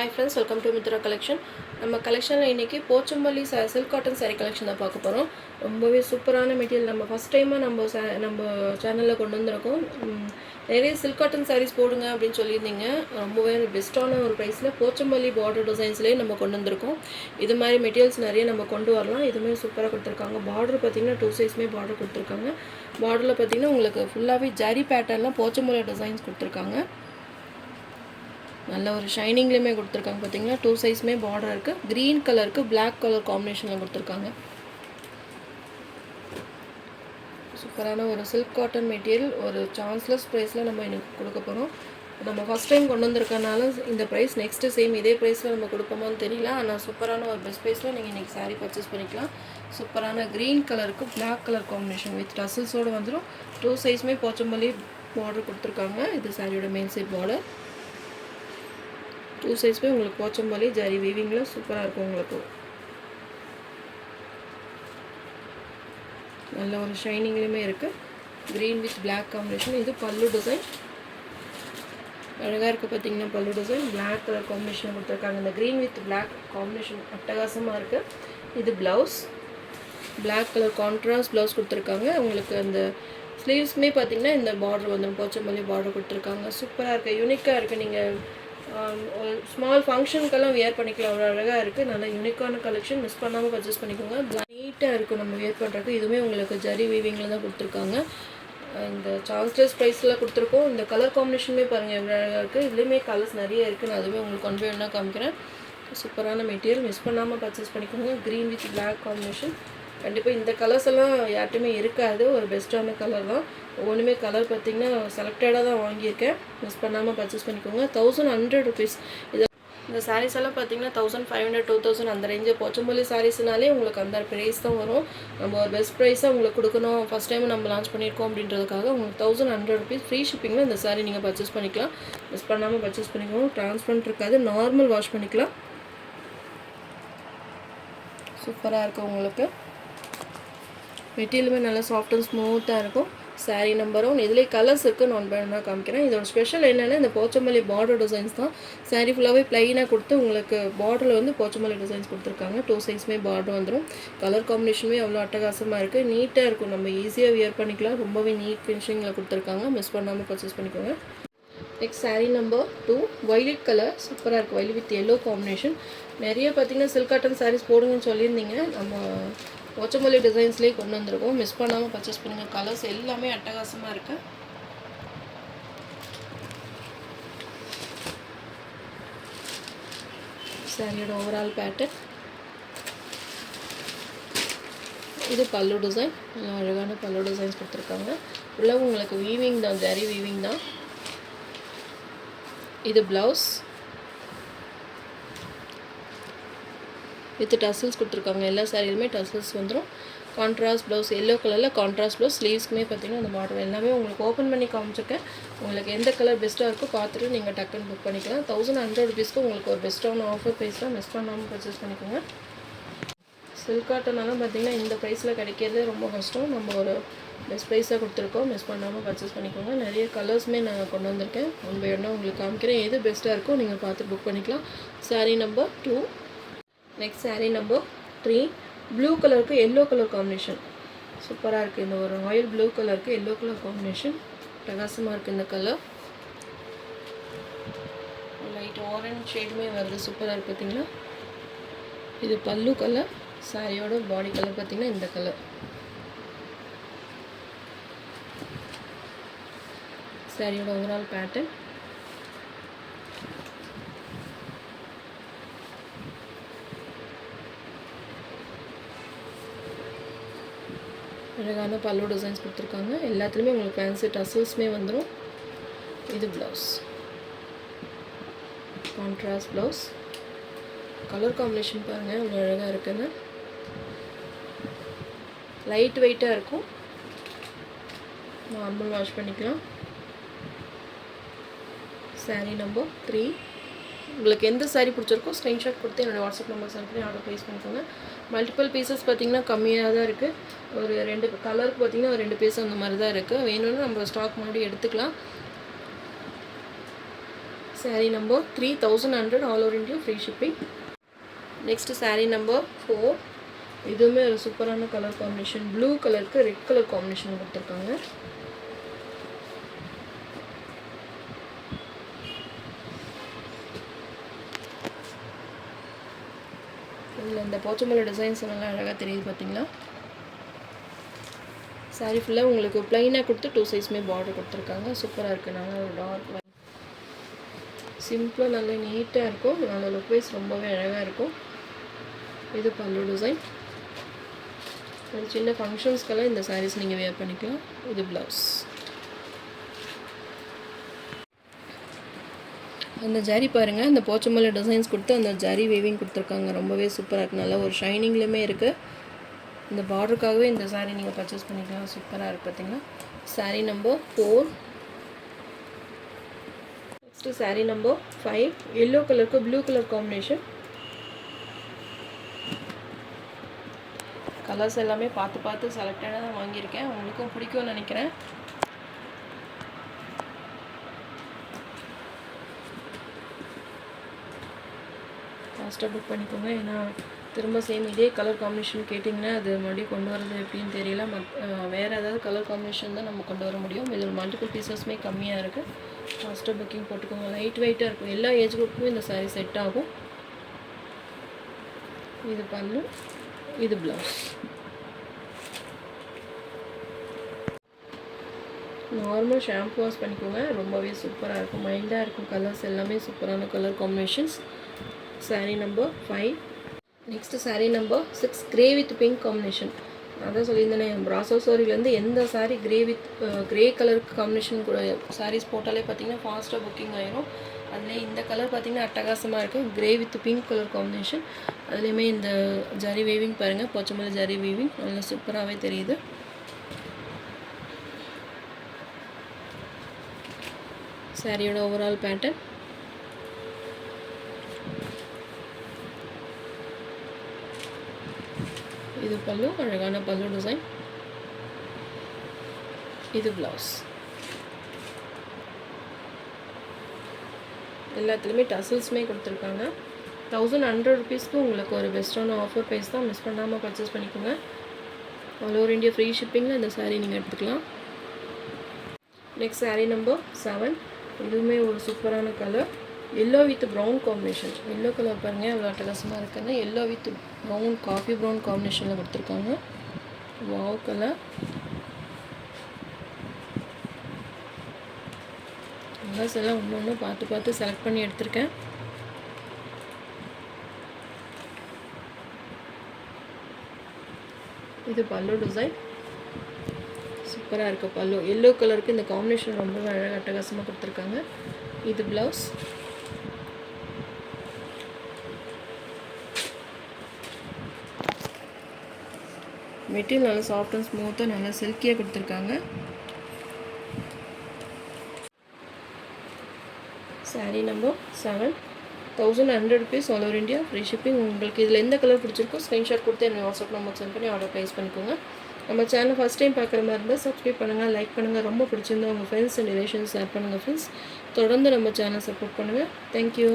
Hi friends, welcome to Mitra collection. நம்ம கலெக்ஷனில் இன்றைக்கி Pochampalli silk cotton sari collection தான் பார்க்க போகிறோம். ரொம்பவே சூப்பரான மெட்டீரியல். நம்ம ஃபஸ்ட் டைமாக நம்ம சேனலில் கொண்டு வந்திருக்கோம். நிறைய சில்க் காட்டன் சாரீஸ் போடுங்க அப்படின்னு சொல்லியிருந்தீங்க. ரொம்பவே பெஸ்ட்டான ஒரு ப்ரைஸில் போச்சம்பள்ளி பார்டர் டிசைன்ஸ்லேயே நம்ம கொண்டு வந்திருக்கோம். இது மாதிரி மெட்டீரியல்ஸ் நிறைய நம்ம கொண்டு வரலாம். இதுமாதிரி சூப்பராக கொடுத்துருக்காங்க. பார்டர் பார்த்திங்கன்னா 2 சைஸ்மே பார்டர் கொடுத்துருக்காங்க. பார்டரில் பார்த்திங்கன்னா உங்களுக்கு ஃபுல்லாகவே ஜரி பேட்டர்னில் போச்சம்பள்ளி டிசைன்ஸ் கொடுத்துருக்காங்க. நல்ல ஒரு ஷைனிங்லேயுமே கொடுத்துருக்காங்க. பார்த்தீங்கன்னா 2 சைஸ்மே பார்டர் இருக்குது. க்ரீன் கலருக்கு பிளாக் கலர் காம்பினேஷனில் கொடுத்துருக்காங்க. சூப்பரான ஒரு சில்க் காட்டன் மெட்டீரியல். ஒரு சான்ஸ்லெஸ் ப்ரைஸில் நம்ம எனக்கு கொடுக்க போகிறோம். நம்ம ஃபஸ்ட் டைம் கொண்டு வந்திருக்கனால இந்த ப்ரைஸ் நெக்ஸ்ட்டு சேம் இதே ப்ரைஸில் நம்ம கொடுப்போமான்னு தெரியல. ஆனால் சூப்பரான ஒரு பெஸ்ட் ப்ரைஸில் நீங்கள் இன்றைக்கி சாரீ பர்ச்சேஸ் பண்ணிக்கலாம். சூப்பரான க்ரீன் கலருக்கு பிளாக் கலர் காம்பினேஷன் வித் டசல்ஸோடு வந்துடும். 2 சைஸ்மே போச்சம்பள்ளி பார்டர் கொடுத்துருக்காங்க. இது சாரியோட மெயின் சைட் பார்டர். 2 சைஸ்மே உங்களுக்கு போச்சம்பள்ளி ஜரி வீவிங்கில் சூப்பராக இருக்கும். உங்களுக்கு நல்ல ஒரு ஷைனிங்லேயுமே இருக்குது. Green with black combination. இது பல்லு டிசைன் அழகாக இருக்குது. பார்த்தீங்கன்னா பல்லு டிசைன் பிளாக் கலர் காம்பினேஷன் கொடுத்துருக்காங்க. இந்த க்ரீன் வித் பிளாக் காம்பினேஷன் அட்டகாசமாக இருக்குது. இது blouse black colour contrast blouse கொடுத்துருக்காங்க. உங்களுக்கு அந்த ஸ்லீவ்ஸ்மே பார்த்திங்கன்னா இந்த பார்டர் வந்து போச்சம்பள்ளி பார்டர் கொடுத்துருக்காங்க. சூப்பராக இருக்குது, யூனிக்காக இருக்குது. நீங்கள் ஒரு ஸ்மால் ஃபங்க்ஷனுக்கெல்லாம் வியர் பண்ணிக்கலாம். அவ்வளோ அழகாக இருக்குது. நல்ல யூனிக்கான கலெக்ஷன். மிஸ் பண்ணாமல் பர்ச்சேஸ் பண்ணிக்கோங்க. நீட்டாக இருக்கும் நம்ம வியர் பண்ணுறதுக்கு. இதுவுமே உங்களுக்கு ஜரி வீவிங்கில் தான் கொடுத்துருக்காங்க. இந்த சான்ஸ்லெஸ் ப்ரைஸில் கொடுத்துருக்கோம். இந்த கலர் காம்பினேஷனுமே பாருங்கள் எவ்வளோ அழகாக இருக்குது. இதுலேயுமே கலர்ஸ் நிறைய இருக்குது. நான் அதுவுமே உங்களுக்கு கொண்டு போய் வேணால் காமிக்கிறேன். சூப்பரான மெட்டீரியல். மிஸ் பண்ணாமல் பர்ச்சேஸ் பண்ணிக்கோங்க. Green with black combination. கண்டிப்பாக இந்த கலர்ஸ் எல்லாம் யார்ட்டுமே இருக்காது. ஒரு பெஸ்ட்டான கலர் தான். ஒவ்வொன்றுமே கலர் பார்த்திங்கன்னா செலக்டடாக தான் வாங்கியிருக்கேன். மிஸ் பண்ணாமல் பர்ச்சேஸ் பண்ணிக்கோங்க. 1100 rupees. இந்த சாரீஸ் எல்லாம் பார்த்திங்கன்னா 1500 2000 அந்த ரேஞ்சு. போச்சம்பள்ளி சாரீஸ்னாலே உங்களுக்கு அந்த ப்ரைஸ் தான் வரும். நம்ம ஒரு பெஸ்ட் ப்ரைஸாக உங்களுக்கு கொடுக்கணும். ஃபஸ்ட் டைம் நம்ம லான்ச் பண்ணியிருக்கோம் அப்படின்றதுக்காக உங்களுக்கு 1100 rupees ஃப்ரீ ஷிப்பிங்கில் இந்த சாரீ நீங்கள் பர்ச்சேஸ் பண்ணிக்கலாம். மிஸ் பண்ணாமல் பர்ச்சேஸ் பண்ணிக்கோங்க. ட்ரான்ஸ்பரண்ட் இருக்காது, நார்மல் வாஷ் பண்ணிக்கலாம். சூப்பராக இருக்கும். உங்களுக்கு மெட்டீரியலுமே நல்லா சாஃப்ட் அண்ட் ஸ்மூத்தாக இருக்கும். சாரீ நம்பரும் இதிலே கலர்ஸ் இருக்குது. நான் வேணால் காமிக்கிறேன். இதோட ஸ்பெஷல் என்னென்னா இந்த போச்சம்பள்ளி பார்டர் டிசைன்ஸ் தான். சாரீ ஃபுல்லாகவே ப்ளைனாக கொடுத்து உங்களுக்கு பார்டரில் வந்து போச்சம்பள்ளி டிசைன்ஸ் கொடுத்துருக்காங்க. 2 சைஸ்மே பார்டர் வந்துடும். கலர் காம்பினேஷனுமே அவ்வளோ அட்டகாசமாக இருக்குது. நீட்டாக இருக்கும். நம்ம ஈஸியாக வியர் பண்ணிக்கலாம். ரொம்பவே நீட் ஃபினிஷிங்கில் கொடுத்துருக்காங்க. மிஸ் பண்ணாமல் பர்ச்சேஸ் பண்ணிக்கோங்க. Next sari number 2 violet colour. சூப்பராக இருக்குது. Violet with yellow combination. நிறைய பார்த்திங்கன்னா சில்க் காட்டன் சாரீஸ் போடுங்கன்னு சொல்லியிருந்தீங்க. நம்ம போச்சம்பள்ளி டிசைன்ஸ்லேயே கொண்டு வந்திருக்கோம். மிஸ் பண்ணாமல் பர்ச்சேஸ் பண்ணுங்கள். கலர்ஸ் எல்லாமே அட்டகாசமாக இருக்குது. சாரியோட ஓவரால் பேட்டர்ன். இது பல்லு டிசைன். நல்லா அழகான பல்லு டிசைன்ஸ் கொடுத்துருக்காங்க. ஃபுல்லாக உங்களுக்கு வீவிங் தான், ஜரி வீவிங் தான். இது ப்ளவுஸ் வித் டசல்ஸ் கொடுத்துருக்காங்க. எல்லா சாரிலுமே டசல்ஸ் வந்துடும். கான்ட்ராஸ்ட் ப்ளவுஸ் எல்லோ கலரில் கான்ட்ராஸ்ட் ப்ளவுஸ். ஸ்லீவ்ஸ்க்குமே பார்த்திங்கன்னா அந்த மாடல் எல்லாமே உங்களுக்கு ஓப்பன் பண்ணி காமிச்சிருக்கேன். உங்களுக்கு எந்த கலர் பெஸ்ட்டாக இருக்கோ பார்த்துட்டு நீங்கள் டக்குன்னு புக் பண்ணிக்கலாம். 1100 rupeesக்கு உங்களுக்கு ஒரு பெஸ்ட்டான ஆஃபர் ப்ரைஸில் மிஸ் பண்ணாமல் பர்ச்சேஸ் பண்ணிக்கோங்க. சில்க் காட்டனெல்லாம் பார்த்திங்கன்னா இந்த ப்ரைஸில் கிடைக்கிறதே ரொம்ப கஷ்டம். நம்ம ஒரு பெஸ்ட் ப்ரைஸாக கொடுத்துருக்கோம். மிஸ் பண்ணாமல் பர்ச்சேஸ் பண்ணிக்கோங்க. நிறைய கலர்ஸுமே நான் கொண்டு வந்திருக்கேன். ஒன் பை ஒன்னாக உங்களுக்கு காமிக்கிறேன். எது பெஸ்ட்டாக இருக்கோ நீங்கள் பார்த்து புக் பண்ணிக்கலாம். Sari number 2. Next sari number 3 blue கலருக்கு எல்லோ கலர் காம்பினேஷன். சூப்பராக இருக்குது. இந்த ஒரு ராயல் ப்ளூ கலருக்கு எல்லோ கலர் காம்பினேஷன் பிரகாசமாக இருக்குது. இந்த கலர் லைட் ஆரஞ்ச் ஷேடுமே வருது. சூப்பராக இருக்குது. பார்த்திங்கன்னா இது பல்லு கலர். சாரியோட பாடி கலர் பார்த்திங்கன்னா இந்த கலர். சாரியோட ஓவரால் பேட்டர்ன். அழகான பல்லு டிசைன்ஸ் கொடுத்துருக்காங்க. எல்லாத்துலேயுமே உங்களுக்கு ஃபேன்சி டசல்ஸ்மே வந்துடும். இது blouse contrast blouse. Colour combination பாருங்கள் அவ்வளோ அழகாக இருக்குன்னு. லைட் வெயிட்டாக இருக்கும். நார்மல் வாஷ் பண்ணிக்கலாம். சாரீ நம்பர் 3. உங்களுக்கு எந்த சாரீ பிடிச்சிருக்கோ ஸ்க்ரீன்ஷாட் கொடுத்து என்னோடய வாட்ஸ்அப் நம்பர் சென்ட் பண்ணி ஆர்டர் ப்ளேஸ் பண்ணிக்கோங்க. மல்டிபிள் பீசஸ் பார்த்திங்கன்னா கம்மியாக தான் இருக்குது. ஒரு 2 கலருக்கு பார்த்திங்கன்னா ஒரு 2 பீஸ் அந்த மாதிரி தான் இருக்குது. வேணும்னா நம்ம ஸ்டாக் முன்னாடி எடுத்துக்கலாம். saree number 3100 all over India free shipping. Next saree number 4. இதுவுமே ஒரு சூப்பரான கலர் காம்பினேஷன், ப்ளூ கலருக்கு ரெட் கலர் காம்பினேஷன் கொடுத்துருக்காங்க. இதில் இந்த போச்சமல்லி டிசைன்ஸ் நல்லா அழகாக தெரியுது பார்த்தீங்களா. சாரீ ஃபுல்லாக உங்களுக்கு ப்ளைனாக கொடுத்து 2 சைஸுமே பார்டர் கொடுத்துருக்காங்க. சூப்பராக இருக்குது. நல்லா ஒரு டார்க் சிம்பிளாக நல்லா நீட்டாக இருக்கும். நல்ல லுக் வைஸ் ரொம்பவே அழகாக இருக்கும். இது பல்லு டிசைன். ஒரு சின்ன ஃபங்க்ஷன்ஸ்க்கெல்லாம் இந்த சாரீஸ் நீங்கள் வேர் பண்ணிக்கலாம். இது ப்ளவுஸ். அந்த ஜரி பாருங்கள், அந்த போச்சமல்லி டிசைன்ஸ் கொடுத்து அந்த ஜரி வேவிங் கொடுத்துருக்காங்க. ரொம்பவே சூப்பராக இருக்குது. நல்லா ஒரு ஷைனிங்லேயுமே இருக்குது. இந்த பார்டருக்காகவே இந்த சாரீ நீங்கள் பர்ச்சேஸ் பண்ணிக்கலாம். சூப்பராக இருக்குது பார்த்தீங்கன்னா. Sari number 4. Next sari number 5. Yellow கலருக்கு ப்ளூ கலர் காம்பினேஷன். கலர்ஸ் எல்லாமே பார்த்து செலக்டடாக தான் வாங்கியிருக்கேன். உங்களுக்கும் பிடிக்கும்னு நினைக்கிறேன். ஃபாஸ்ட்டாக புக் பண்ணிக்கோங்க. ஏன்னா திரும்ப சேம் இதே கலர் காம்பினேஷன் கேட்டிங்கன்னா அது மறுபடியும் கொண்டு வரது எப்படின்னு தெரியல. வேறு ஏதாவது கலர் காம்பினேஷன் தான் நம்ம கொண்டு வர முடியும். இதில் மல்டிபிள் பீசஸ்மே கம்மியாக இருக்குது. ஃபாஸ்ட்டாக புக்கிங் போட்டுக்கோங்க. லைட் வெயிட்டாக இருக்கும். எல்லா ஏஜ் குரூப்புக்கும் இந்த சாரீ செட் ஆகும். இது பல்லு, இது ப்ளவுஸ். நார்மல் ஷாம்பு வாஷ் பண்ணிக்கோங்க. ரொம்பவே சூப்பராக இருக்கும். மைல்டாக இருக்கும். கலர்ஸ் எல்லாமே சூப்பரான colour combinations. Sari number 5. Next sari number 6. Grey with pink combination. அதான் சொல்லியிருந்தேனே, ப்ராசோ சாரிலேருந்து எந்த சாரீ க்ரே கலருக்கு காம்பினேஷன் கூட சாரீஸ் போட்டாலே பார்த்தீங்கன்னா ஃபாஸ்ட்டாக புக்கிங் ஆயிரும். அதில் இந்த கலர் பார்த்திங்கன்னா அட்டகாசமாக இருக்குது. Grey with pink colour combination. அதுலேயுமே இந்த ஜரி வேவிங் பாருங்கள், போச்சமல்லி ஜரி வேவிங் நல்லா சூப்பராகவே தெரியுது. சாரியோட ஓவரால் பேட்டர்ன். இது பல்லு, அழகான பல்லு டிசைன். இது ப்ளவுஸ். எல்லாத்துலேயுமே டசல்ஸுமே கொடுத்துருக்காங்க. 1100 rupeesக்கு உங்களுக்கு ஒரு பெஸ்ட்டான ஆஃபர் ப்ரைஸ் தான். மிஸ் பண்ணாமல் பர்ச்சேஸ் பண்ணிக்கோங்க. ஆல் ஓவர் இந்தியா ஃப்ரீ ஷிப்பிங்கில் இந்த சாரீ நீங்கள் எடுத்துக்கலாம். Next sari number 7. இதுவுமே ஒரு சூப்பரான colour, yellow with brown combination. Yellow colour பாருங்கள் எவ்வளோ அட்டகாசமாக இருக்குன்னு. Yellow with brown, coffee brown காம்பினேஷனில் கொடுத்துருக்காங்க. Wow colour. கலர்ஸ் எல்லாம் ஒன்று பார்த்து செலக்ட் பண்ணி எடுத்திருக்கேன். இது பல்லு டிசைன். சூப்பராக இருக்குது பல்லு. எல்லோ கலருக்கு இந்த காம்பினேஷன் ரொம்ப அழகாக அட்டகாசமாக கொடுத்துருக்காங்க. இது ப்ளவுஸ். மெட்டீரியல் நல்லா சாஃப்ட் அண்ட் ஸ்மூத்தாக நல்லா சில்கியாக கொடுத்துருக்காங்க. Sari number 7. 1100 rupees all over India free shipping. உங்களுக்கு இதில் எந்த கலர் பிடிச்சிருக்கோ ஸ்க்ரீன்ஷாட் கொடுத்து என்னோட வாட்ஸ்அப் நம்பர் சென்ட் பண்ணி ஆர்டர் ப்ளேஸ் பண்ணிக்கோங்க. நம்ம சேனல் ஃபஸ்ட் டைம் பார்க்குற மாதிரி இருந்தால் சப்ஸ்கிரைப் பண்ணுங்கள், லைக் பண்ணுங்கள். ரொம்ப பிடிச்சிருந்தா உங்கள் ஃப்ரெண்ட்ஸ் அண்ட் ரிலேஷன்ஸ் ஷேர் பண்ணுங்கள் ஃப்ரெண்ட்ஸ். தொடர்ந்து நம்ம சேனல் சப்போர்ட் பண்ணுங்கள். தேங்க்யூ.